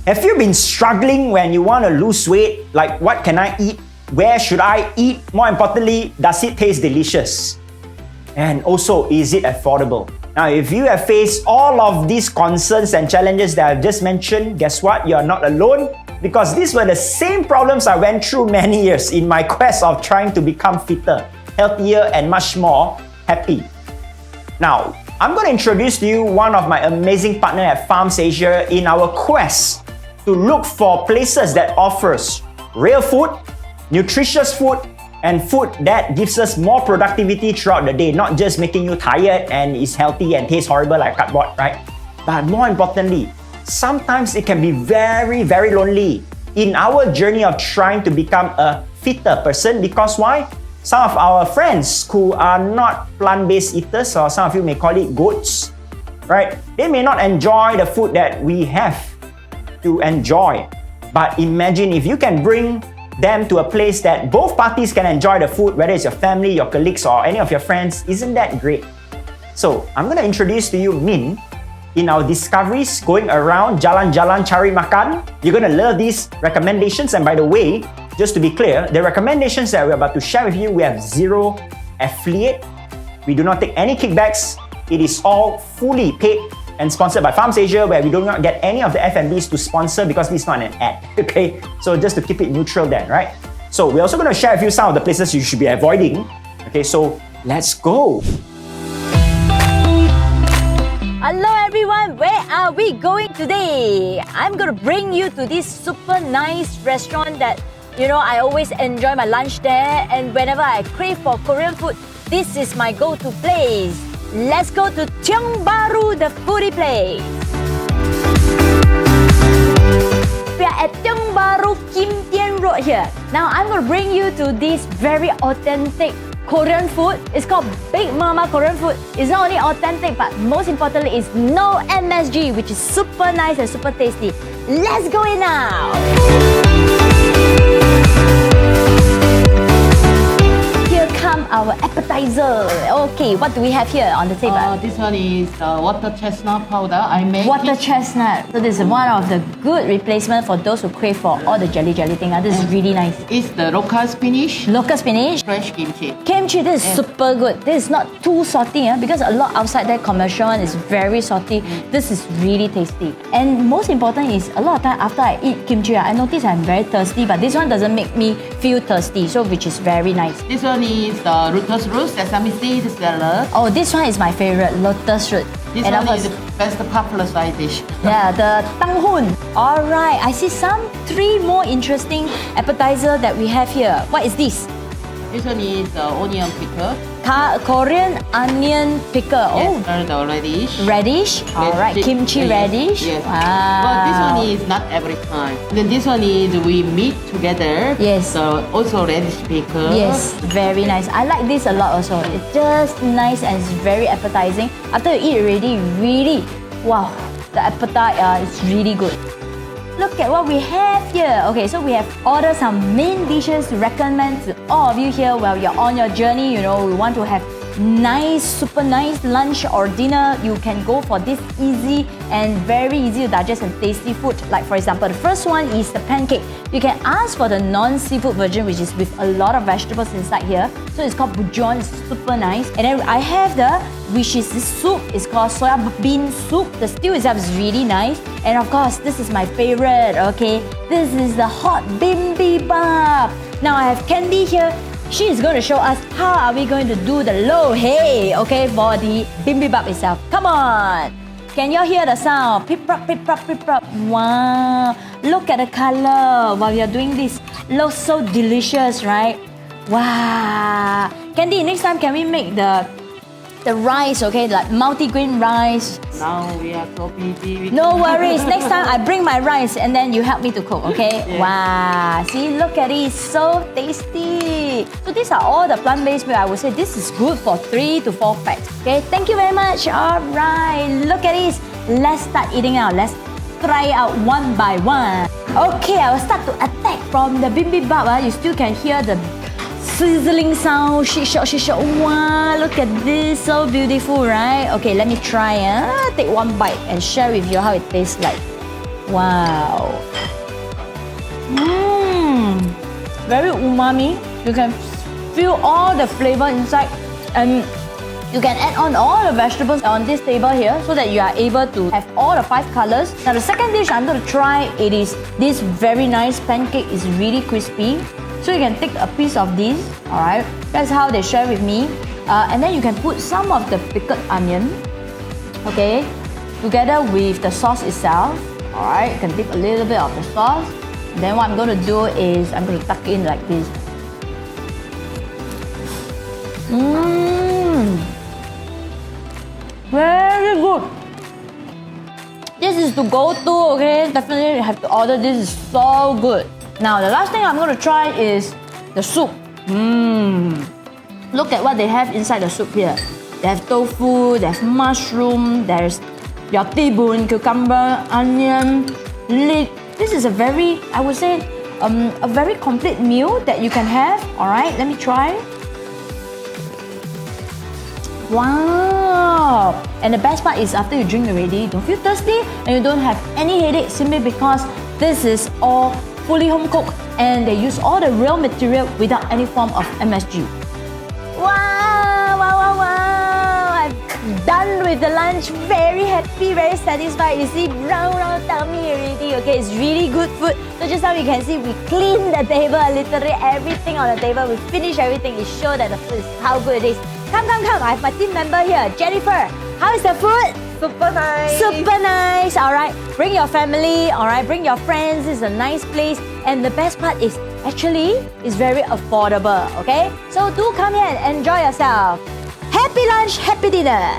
Have you been struggling when you want to lose weight? Like, what can I eat? Where should I eat? More importantly, does it taste delicious? And also, is it affordable? Now, if you have faced all of these concerns and challenges that I've just mentioned, guess what? You're not alone, because these were the same problems I went through many years in my quest of trying to become fitter, healthier, and much more happy. Now, I'm going to introduce to you one of my amazing partners at Farms Asia in our quest to look for places that offers real food, nutritious food, and food that gives us more productivity throughout the day, not just making you tired and is healthy and tastes horrible like cardboard, right? But more importantly, sometimes it can be very, very lonely in our journey of trying to become a fitter person. Because why? Some of our friends who are not plant-based eaters, or some of you may call it goats, right? They may not enjoy the food that we have to enjoy. But imagine if you can bring them to a place that both parties can enjoy the food, whether it's your family, your colleagues, or any of your friends. Isn't that great? So I'm going to introduce to you Min in our discoveries going around Jalan-Jalan Cari Makan. You're going to love these recommendations. And by the way, just to be clear, the recommendations that we're about to share with you, we have zero affiliate. We do not take any kickbacks. It is all fully paid and sponsored by Farms Asia, where we do not get any of the F&Bs to sponsor because this is not an ad, okay? So just to keep it neutral then, right? So we're also going to share with you some of the places you should be avoiding. Okay, so let's go. Hello everyone, where are we going today? I'm going to bring you to this super nice restaurant that, I always enjoy my lunch there, and whenever I crave for Korean food, this is my go-to place. Let's go to Tiong Bahru, the foodie place. We are at Tiong Bahru Kim Tien Road here. Now I'm going to bring you to this very authentic Korean food. It's called Big Mama Korean food. It's not only authentic, but most importantly, it's no MSG, which is super nice and super tasty. Let's go in now. Here come our appetizer. Okay, what do we have here on the table? This one is water chestnut powder. I make Water chestnut. So this is one of the good replacement for those who crave for all the jelly thing. This is really nice. It's the local spinach, Local spinach. fresh kimchi. Kimchi, this is super good. This is not too salty, because a lot outside that commercial one is very salty. This is really tasty. And most important is, a lot of time after I eat kimchi, I notice I'm very thirsty, but this one doesn't make me feel thirsty, so which is very nice. This one is the lotus root, sesame seed salad. Oh, this one is my favorite, lotus root. This And one of is course, the best popular side dish. yeah, the tanghun. Alright, I see three more interesting appetizer that we have here. What is this? This one is the onion pickle. Korean onion pickle. Oh, Yes, the radish. radish. Alright, Yes, kimchi yes, radish. Yes. Wow. But this one is not every time. Then this one is we meet together. Yes. So also radish pickle. Yes, very nice. I like this a lot also. It's just nice and it's very appetizing. After you eat already, really, wow, the appetite is really good. Look at what we have here. Okay, so we have ordered some main dishes to recommend to all of you here while you're on your journey. We want to have super nice lunch or dinner. You can go for this easy and very easy to digest and tasty food. Like for example, the first one is the pancake. You can ask for the non-seafood version, which is with a lot of vegetables inside here. So it's called bujon, it's super nice. And then I have which is this soup. It's called soya bean soup. The stew itself is really nice. And of course, this is my favorite, okay? This is the hot bibimbap. Now I have Candy here. She is going to show us how are we going to do the lo hei, okay, for the bibimbap itself. Come on! Can you hear the sound? Pip pop, pip pop, pip pop. Wow! Look at the color while you're doing this. Looks so delicious, right? Wow! Candy, next time can we make the rice, okay, like multi-grain rice? Now we are so busy. No worries. Next time I bring my rice and then you help me to cook, okay? Yeah. Wow. See, look at it. So tasty. So these are all the plant-based meal. I would say this is good for 3 to 4 packs. Okay, thank you very much. All right. Look at this. Let's start eating now. Let's try out one by one. Okay, I will start to attack from the bibimbap. You still can hear the sizzling sound. Shishok. Wow, look at this. So beautiful, right? Okay, let me try. Take one bite and share with you how it tastes like. Wow. Very umami. You can feel all the flavor inside, and you can add on all the vegetables on this table here so that you are able to have all the 5 colors. Now the second dish I'm going to try, it is this very nice pancake. It's really crispy. So you can take a piece of this, alright? That's how they share with me. And then you can put some of the pickled onion, okay, together with the sauce itself. Alright, you can dip a little bit of the sauce. Then what I'm going to do is I'm going to tuck in like this. Very good. This is to go to, okay? Definitely you have to order. This is so good. Now the last thing I'm going to try is the soup. Look at what they have inside the soup here. They have tofu, they have mushroom, there's your tibun, cucumber, onion, leek. This is a very, I would say, a very complete meal that you can have. Alright, let me try. Wow! And the best part is after you drink already, you don't feel thirsty and you don't have any headache simply because this is all fully home cooked and they use all the real material without any form of MSG. Wow! Wow, wow, wow! I'm done with the lunch. Very happy, very satisfied. You see, round tummy already. Okay, it's really good food. So just now you can see we cleaned the table, literally everything on the table. We finished everything. It shows that the food is how good it is. Come. I have my team member here, Jennifer. How is the food? Super nice. Super nice. All right. Bring your family. All right. Bring your friends. It's a nice place. And the best part is actually it's very affordable. Okay. So do come here and enjoy yourself. Happy lunch, happy dinner.